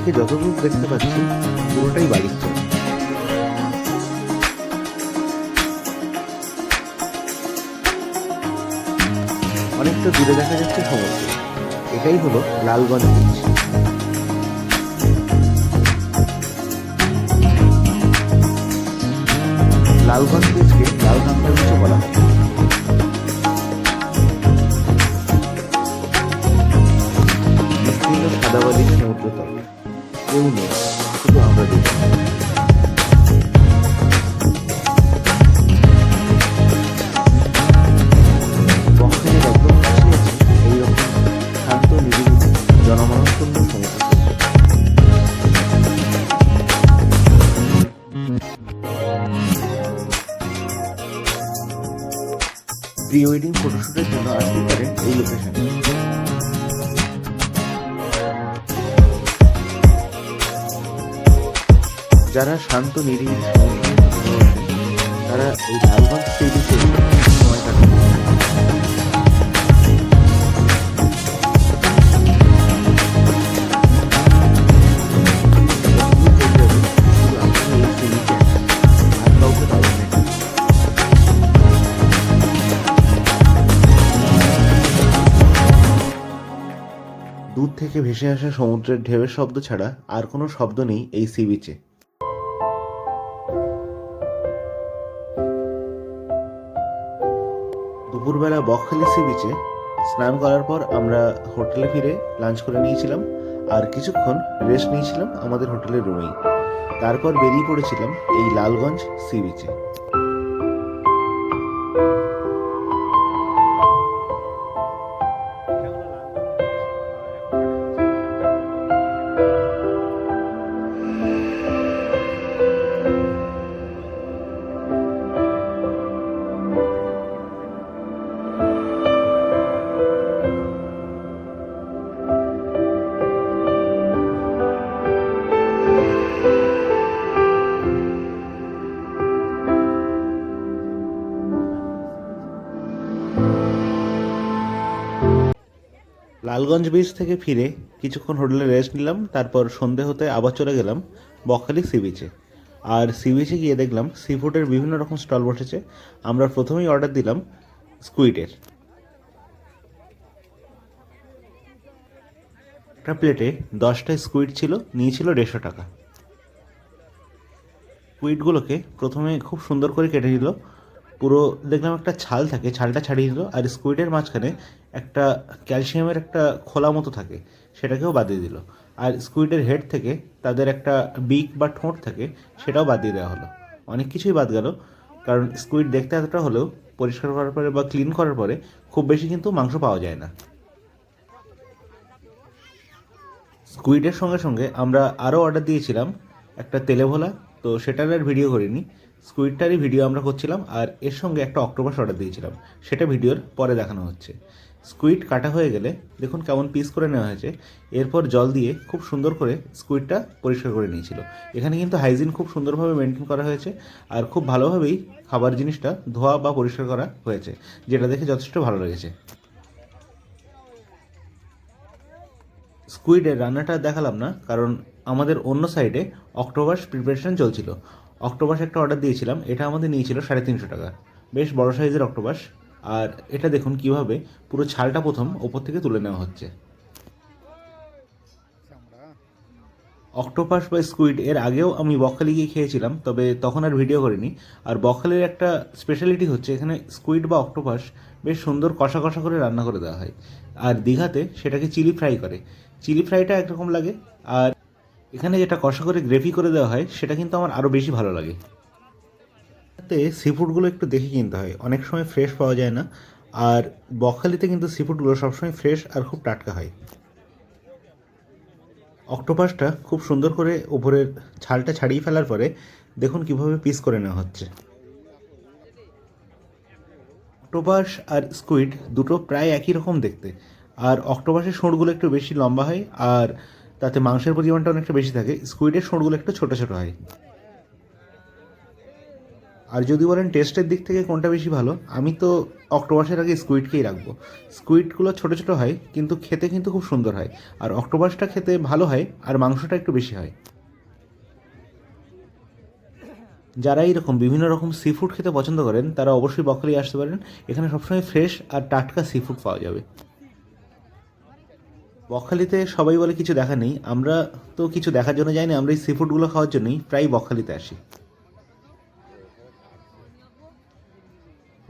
থেকে যতদূর দেখতে পাচ্ছি পুরোটাই বালির চর। অনেকটা দূরে দেখা যাচ্ছে সমুদ্র। এটাই হলো লালগঞ্জ বিচ। লালগঞ্জ বিচকে লাল কাঁকড়ার বিচও বলা হয়। বিস্তীর্ণ সাদা বালির সমুদ্র তট, কেউ নেই, শুধু আমরা দুজন। বকখালির একদম কাছে আছে এইরকম শান্ত নিরিবিলি জনমানবশূন্য সমুদ্র। প্রি ওয়েডিং ফটোশুটের জন্য আসতে পারেন এই লোকেশনে। যারা শান্ত নিরিবিলি সমুদ্র তারা এই লালগঞ্জ সি বিচে সময় কাটাতে। দূর থেকে ভেসে আসা সমুদ্রের ঢেউয়ের শব্দ ছাড়া আর কোনো শব্দ নেই এই সি বিচে। দুপুরবেলা বকখালি সি বিচে স্নান করার পর আমরা হোটেলে ফিরে লাঞ্চ করে নিয়েছিলাম আর কিছুক্ষণ রেস্ট নিয়েছিলাম আমাদের হোটেলের রুমেই। তারপর বেরিয়ে পড়েছিলাম এই লালগঞ্জ সি বিচে। লালগঞ্জ বিচ থেকে ফিরে কিছুক্ষণ হোটেলে রেস্ট নিলাম, তারপর সন্ধে হতে আবার চলে গেলাম বকখালি সি বিচে। আর সি বিচে গিয়ে দেখলাম সি ফুডের বিভিন্ন রকম স্টল বসেছে। আমরা প্রথমেই অর্ডার দিলাম স্কুইডের। একটা প্লেটে 10টা স্কুইড ছিল, নিয়েছিল 150 টাকা। স্কুইডগুলোকে প্রথমে খুব সুন্দর করে কেটে দিল। পুরো দেখলাম একটা ছাল থাকে, ছালটা ছাড়িয়ে দিল। আর স্কুইডের মাঝখানে একটা ক্যালসিয়ামের একটা খোলা মতো থাকে, সেটাকেও বাদ দিয়ে দিল। আর স্কুইডের হেড থেকে তাদের একটা বিক বা ঠোঁট থাকে, সেটাও বাদ দিয়ে দেওয়া হলো। অনেক কিছুই বাদ গেল, কারণ স্কুইড দেখতে এতটা হলেও পরিষ্কার করার পরে বা ক্লিন করার পরে খুব বেশি কিন্তু মাংস পাওয়া যায় না। স্কুইডের সঙ্গে সঙ্গে আমরা আরও অর্ডার দিয়েছিলাম একটা তেলে ভোলা, তো সেটার আর ভিডিও করিনি। স্কুইডটারই ভিডিও আমরা করছিলাম। আর এর সঙ্গে একটা অক্টোপাস অর্ডার দিয়েছিলাম, সেটা ভিডিওর পরে দেখানো হচ্ছে। স্কুইড কাটা হয়ে গেলে দেখুন কেমন পিস করে নেওয়া হয়েছে। এরপর জল দিয়ে খুব সুন্দর করে স্কুইডটা পরিষ্কার করে নিয়েছিল। এখানে কিন্তু হাইজিন খুব সুন্দরভাবে মেনটেন করা হয়েছে আর খুব ভালোভাবেই খাবার জিনিসটা ধোয়া বা পরিষ্কার করা হয়েছে, যেটা দেখে যথেষ্ট ভালো লেগেছে। স্কুইডের রান্নাটা দেখালাম না, কারণ আমাদের অন্য সাইডে অক্টোপাস প্রিপারেশন চলছিল। অক্টোপাস একটা অর্ডার দিয়েছিলাম, এটা আমাদের নিয়েছিল 350 টাকা। বেশ বড় সাইজের অক্টোপাস। আর এটা দেখুন কিভাবে পুরো ছালটা প্রথম ওপর থেকে তুলে নেওয়া হচ্ছে। অক্টোপাস বা স্কুইড এর আগেও আমি বকখালি গিয়ে খেয়েছিলাম, তবে তখন আর ভিডিও করিনি। আর বকখালির একটা স্পেশালিটি হচ্ছে এখানে স্কুইড বা অক্টোপাস বেশ সুন্দর কষা কষা করে রান্না করে দেওয়া হয়। আর দীঘাতে সেটাকে চিলি ফ্রাই করে। চিলি ফ্রাইটা একরকম লাগে, আর এখানে যেটা কষা করে গ্রেভি করে দেওয়া হয় সেটা কিন্তু আমার আরও বেশি ভালো লাগে। তাতে সি ফুডগুলো একটু দেখে কিনতে হয়, অনেক সময় ফ্রেশ পাওয়া যায় না। আর বকখালিতে কিন্তু সি ফুডগুলো সবসময় ফ্রেশ আর খুব টাটকা হয়। অক্টোপাসটা খুব সুন্দর করে উপরের ছালটা ছাড়িয়ে ফেলার পরে দেখুন কিভাবে পিস করে নেওয়া হচ্ছে। অক্টোপাস আর স্কুইড দুটো প্রায় একই রকম দেখতে, আর অক্টোপাসের শুঁড়গুলো একটু বেশি লম্বা হয় আর তাতে মাংসের পরিমাণটা অনেকটা বেশি থাকে। স্কুইডের শুঁড়গুলো একটু ছোটো ছোটো হয়। আর যদি বলেন টেস্টের দিক থেকে কোনটা বেশি ভালো, আমি তো অক্টোপাসের আগে স্কুইডকেই রাখবো। স্কুইডগুলো ছোটো ছোটো হয় কিন্তু খেতে কিন্তু খুব সুন্দর হয়, আর অক্টোপাসটা খেতে ভালো হয় আর মাংসটা একটু বেশি হয়। যারা এইরকম বিভিন্ন রকম সি ফুড খেতে পছন্দ করেন তারা অবশ্যই বকখালি আসতে পারেন। এখানে সবসময় ফ্রেশ আর টাটকা সি ফুড পাওয়া যাবে। বকখালিতে সবাই বলে কিছু দেখা নেই, আমরা তো কিছু দেখার জন্য যাই না, আমরা এই সি ফুডগুলো খাওয়ার জন্যই প্রায় বকখালিতে আসি।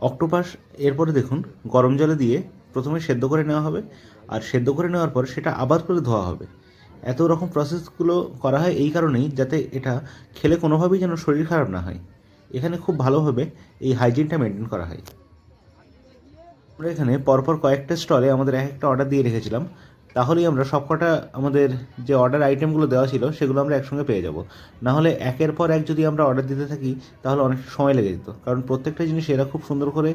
অক্টোপাস এরপরে দেখুন গরম জলে দিয়ে প্রথমে সেদ্ধ করে নেওয়া হবে, আর সেদ্ধ করে নেওয়ার পর সেটা আবার করে ধোয়া হবে। এত রকম প্রসেসগুলো করা হয় এই কারণেই যাতে এটা খেলে কোনোভাবেই যেন শরীর খারাপ না হয়। এখানে খুব ভালোভাবে এই হাইজিনটা মেনটেন করা হয়। আমরা এখানে পরপর কয়েকটা স্টলে আমাদের এক একটা অর্ডার দিয়ে রেখেছিলাম, তাহলেই আমরা সবকটা আমাদের যে অর্ডার আইটেমগুলো দেওয়া ছিল সেগুলো আমরা একসঙ্গে পেয়ে যাব। নাহলে একের পর এক যদি আমরা অর্ডার দিতে থাকি তাহলে অনেক সময় লেগে যেত, কারণ প্রত্যেকটা জিনিস এরা খুব সুন্দর করে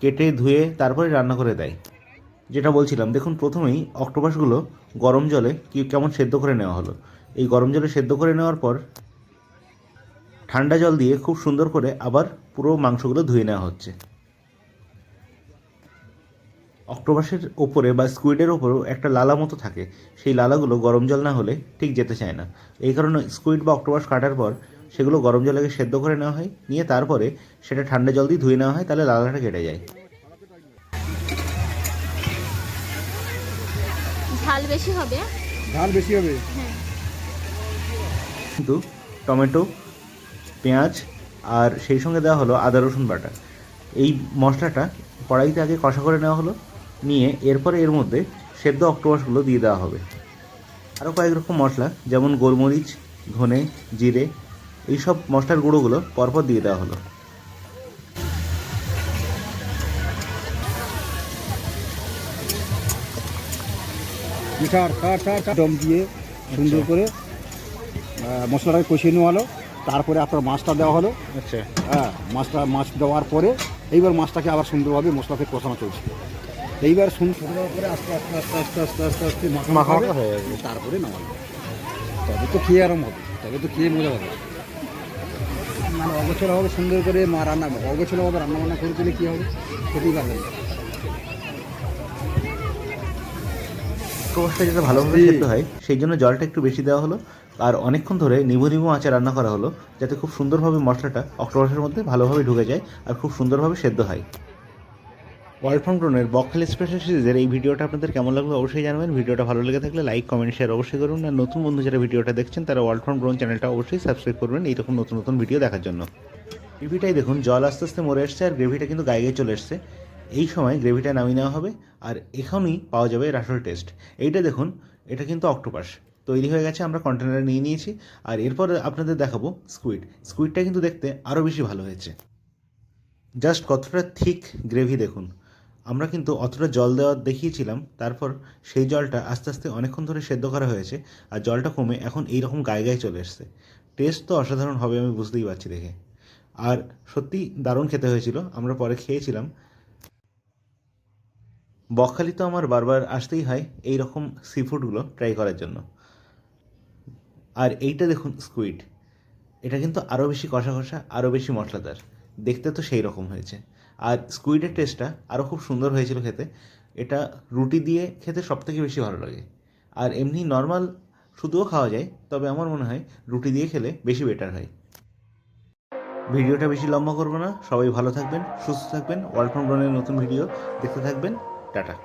কেটে ধুয়ে তারপরে রান্না করে দেয়। যেটা বলছিলাম, দেখুন প্রথমেই অক্টোপাসগুলো গরম জলে কেমন সেদ্ধ করে নেওয়া হলো। এই গরম জলে সেদ্ধ করে নেওয়ার পর ঠান্ডা জল দিয়ে খুব সুন্দর করে আবার পুরো মাংসগুলো ধুয়ে নেওয়া হচ্ছে। অক্টোপাসের ওপরে বা স্কুইডের ওপরেও একটা লালা মতো থাকে, সেই লালাগুলো গরম জল না হলে ঠিক যেতে চায় না। এই কারণে স্কুইড বা অক্টোপাস কাটার পর সেগুলো গরম জলে সেদ্ধ করে নেওয়া হয়, নিয়ে তারপরে সেটা ঠান্ডা জল দিয়ে ধুয়ে নেওয়া হয়, তাহলে লালাটা কেটে যায়। ঝাল বেশি হবে। ঝাল বেশি হবে। হ্যাঁ। কিন্তু টমেটো, পেঁয়াজ আর সেই সঙ্গে দেওয়া হলো আদা রসুন বাটা। এই মশলাটা কড়াইতে আগে কষা করে নেওয়া হলো, নিয়ে এরপরে এর মধ্যে সেদ্ধ অক্টোপাসগুলো দিয়ে দেওয়া হবে। আরও কয়েক রকম মশলা যেমন গোলমরিচ, ধনে, জিরে, এইসব মশলার গুঁড়োগুলো পরপর দিয়ে দেওয়া হলো। দম দিয়ে সুন্দর করে মশলাটাকে কষিয়ে নেওয়া হলো, তারপরে আপনার মাছটা দেওয়া হলো। আচ্ছা, হ্যাঁ, মাছ দেওয়ার পরে এইবার মাছটাকে আবার সুন্দরভাবে মশলাতে কষানো চলছে। এইবার সুন্দর দেওয়ার পরে আস্তে আস্তে আস্তে আস্তে আস্তে আস্তে আস্তে মাখা হয়ে যাবে। তারপরে নামানো, তবে তো খেয়ে আরাম হবে, তবে তো খেয়ে মজা হবে। মানে অগোছালোভাবে সুন্দর করে অগোছালোভাবে রান্না বান্না করে দিলে কী হবে, খেতেই পারবেন না। অক্টোপাসটা যাতে ভালোভাবে সেদ্ধ হয় সেই জন্য জলটা একটু বেশি দেওয়া হলো, আর অনেকক্ষণ ধরে নিভু নিভু আঁচে রান্না করা হলো, যাতে খুব সুন্দরভাবে মশলাটা অক্টোপাসের মধ্যে ভালোভাবে ঢুকে যায় আর খুব সুন্দরভাবে সেদ্ধ হয়। ওয়ার্ল্ড ফার্ম গ্রোনের বকখালি স্পেশাল সিরিজের এই ভিডিওটা আপনাদের কেমন লাগলো অবশ্যই জানাবেন। ভিডিওটা ভালো লেগে থাকলে লাইক, কমেন্ট, শেয়ার অবশ্যই করুন। আর নতুন বন্ধু যারা ভিডিওটা দেখছেন তারা ওয়ার্ল্ড ফার্ম গ্রোন চ্যানেলটা অবশ্যই সাবস্ক্রাইব করবেন এইরকম নতুন নতুন ভিডিও দেখার জন্য। গ্রেভিটাই দেখুন জল আস্তে আস্তে মরে এসছে আর গ্রেভিটা কিন্তু গায়ে চলে এসছে। এই সময় গ্রেভিটা নামিয়ে নেওয়া হবে, আর এখানেই পাওয়া যাবে এর আসল টেস্ট। এইটা দেখুন, এটা কিন্তু অক্টোপাস তৈরি হয়ে গেছে, আমরা কন্টেনারে নিয়ে নিয়েছি। আর এরপর আপনাদের দেখাবো স্কুইডটা কিন্তু দেখতে আরও বেশি ভালো হয়েছে। জাস্ট কতটা থিক গ্রেভি দেখুন। আমরা কিন্তু অতটা জল দেওয়া দেখিয়েছিলাম, তারপর সেই জলটা আস্তে আস্তে অনেকক্ষণ ধরে সেদ্ধ করা হয়েছে, আর জলটা কমে এখন এইরকম গায়ে গায়ে চলে এসছে। টেস্ট তো অসাধারণ হবে, আমি বুঝতেই পারছি দেখে। আর সত্যি দারুণ খেতে হয়েছিল, আমরা পরে খেয়েছিলাম। বকখালি তো আমার বারবার আসতেই হয় এই রকম সি ফুডগুলো ট্রাই করার জন্য। আর এইটা দেখুন স্কুইড, এটা কিন্তু আরও বেশি কষা কষা, আরও বেশি মশলাদার, দেখতে তো সেই রকম হয়েছে। আর স্কুইডের টেস্টটা আরও খুব সুন্দর হয়েছিল খেতে। এটা রুটি দিয়ে খেতে সবথেকে বেশি ভালো লাগে, আর এমনি নর্মাল শুধুও খাওয়া যায়, তবে আমার মনে হয় রুটি দিয়ে খেলে বেশি বেটার হয়। ভিডিওটা বেশি লম্বা করবো না, সবাই ভালো থাকবেন, সুস্থ থাকবেন, ওয়ার্ল্ড ফার্ম গ্রোনের নতুন ভিডিও দেখতে থাকবেন। টাটা।